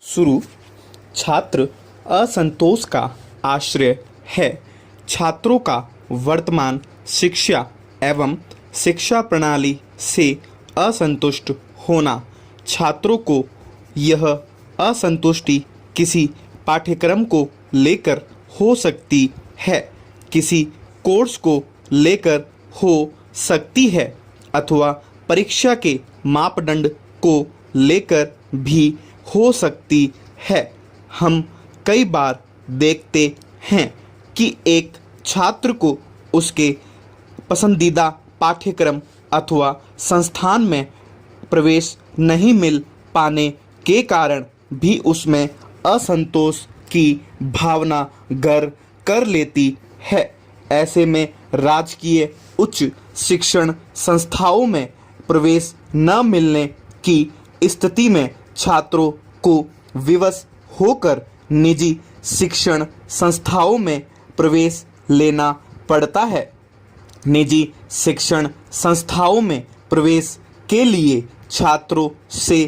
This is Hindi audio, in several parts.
शुरू। छात्र असंतोष का आश्रय है। छात्रों का वर्तमान शिक्षा एवं शिक्षा प्रणाली से असंतुष्ट होना। छात्रों को यह असंतुष्टि किसी पाठ्यक्रम को लेकर हो सकती है, किसी कोर्स को लेकर हो सकती है अथवा परीक्षा के मापदंड को लेकर भी हो सकती है। हम कई बार देखते हैं कि एक छात्र को उसके पसंदीदा पाठ्यक्रम अथवा संस्थान में प्रवेश नहीं मिल पाने के कारण भी उसमें असंतोष की भावना घर कर लेती है। ऐसे में राजकीय उच्च शिक्षण संस्थाओं में प्रवेश न मिलने की स्थिति में छात्रों को विवश होकर निजी शिक्षण संस्थाओं में प्रवेश लेना पड़ता है। निजी शिक्षण संस्थाओं में प्रवेश के लिए छात्रों से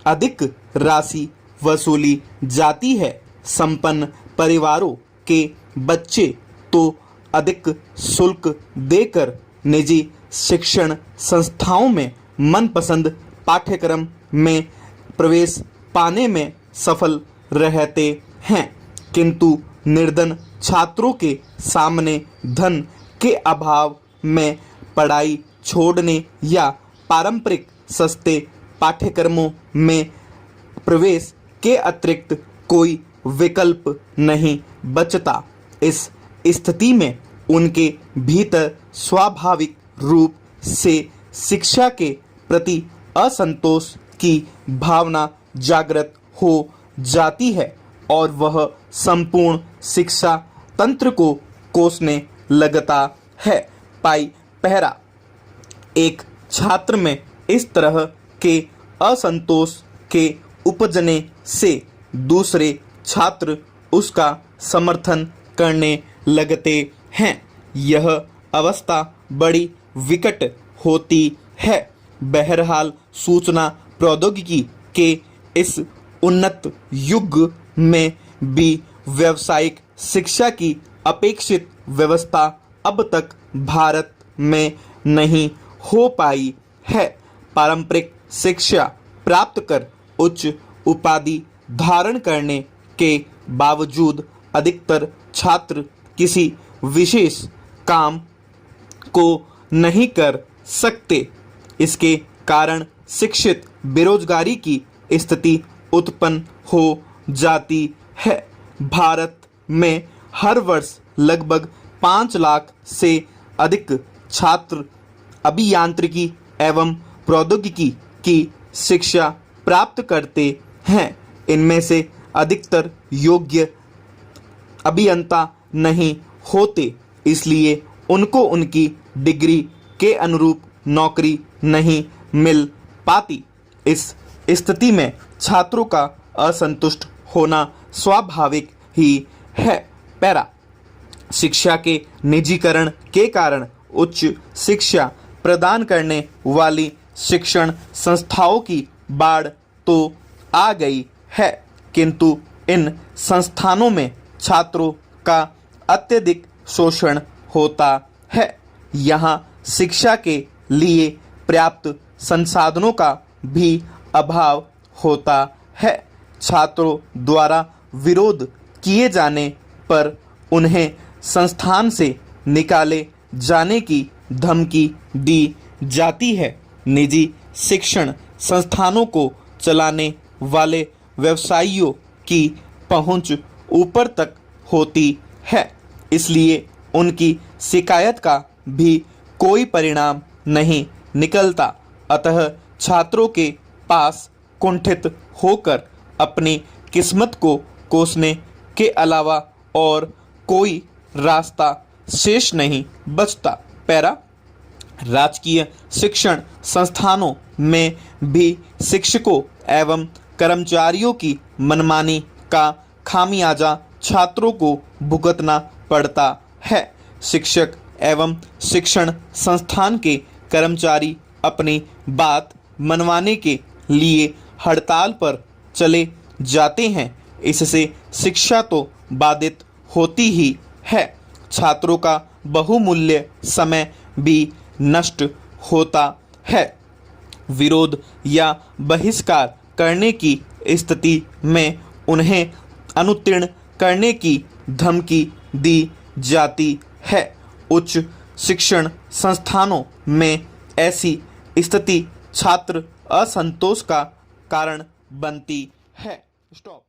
अधिक राशि वसूली जाती है। संपन्न परिवारों के बच्चे तो अधिक शुल्क देकर निजी शिक्षण संस्थाओं में मनपसंद पाठ्यक्रम में प्रवेश पाने में सफल रहते हैं, किंतु निर्धन छात्रों के सामने धन के अभाव में पढ़ाई छोड़ने या पारंपरिक सस्ते पाठ्यक्रमों में प्रवेश के अतिरिक्त कोई विकल्प नहीं बचता। इस स्थिति में उनके भीतर स्वाभाविक रूप से शिक्षा के प्रति असंतोष की भावना जागृत हो जाती है और वह संपूर्ण शिक्षा तंत्र को कोसने लगता है। पाई पहरा। एक छात्र में इस तरह के असंतोष के उपजने से दूसरे छात्र उसका समर्थन करने लगते हैं। यह अवस्था बड़ी विकट होती है। बहरहाल सूचना प्रौद्योगिकी के इस उन्नत युग में भी व्यावसायिक शिक्षा की अपेक्षित व्यवस्था अब तक भारत में नहीं हो पाई है। पारंपरिक शिक्षा प्राप्त कर उच्च उपाधि धारण करने के बावजूद अधिकतर छात्र किसी विशेष काम को नहीं कर सकते। इसके कारण शिक्षित बेरोजगारी की स्थिति उत्पन्न हो जाती है। भारत में हर वर्ष लगभग 5 लाख से अधिक छात्र अभियांत्रिकी एवं प्रौद्योगिकी की शिक्षा प्राप्त करते हैं। इनमें से अधिकतर योग्य अभियंता नहीं होते, इसलिए उनको उनकी डिग्री के अनुरूप नौकरी नहीं मिल पाती। इस स्थिति में छात्रों का असंतुष्ट होना स्वाभाविक ही है। पैरा। शिक्षा के निजीकरण के कारण उच्च शिक्षा प्रदान करने वाली शिक्षण संस्थाओं की बाढ़ तो आ गई है, किंतु इन संस्थानों में छात्रों का अत्यधिक शोषण होता है। यहाँ शिक्षा के लिए पर्याप्त संसाधनों का भी अभाव होता है। छात्रों द्वारा विरोध किए जाने पर उन्हें संस्थान से निकाले जाने की धमकी दी जाती है। निजी शिक्षण संस्थानों को चलाने वाले व्यवसायियों की पहुंच ऊपर तक होती है, इसलिए उनकी शिकायत का भी कोई परिणाम नहीं निकलता। अतः छात्रों के पास कुंठित होकर अपनी किस्मत को कोसने के अलावा और कोई रास्ता शेष नहीं बचता। पैरा। राजकीय शिक्षण संस्थानों में भी शिक्षकों एवं कर्मचारियों की मनमानी का खामियाजा छात्रों को भुगतना पड़ता है। शिक्षक एवं शिक्षण संस्थान के कर्मचारी अपनी बात मनवाने के लिए हड़ताल पर चले जाते हैं, इससे शिक्षा तो बाधित होती ही है, छात्रों का बहुमूल्य समय भी नष्ट होता है। विरोध या बहिष्कार करने की स्थिति में उन्हें अनुत्तीर्ण करने की धमकी दी जाती है। उच्च शिक्षण संस्थानों में ऐसी स्थिति छात्र असंतोष का कारण बनती है। स्टॉप।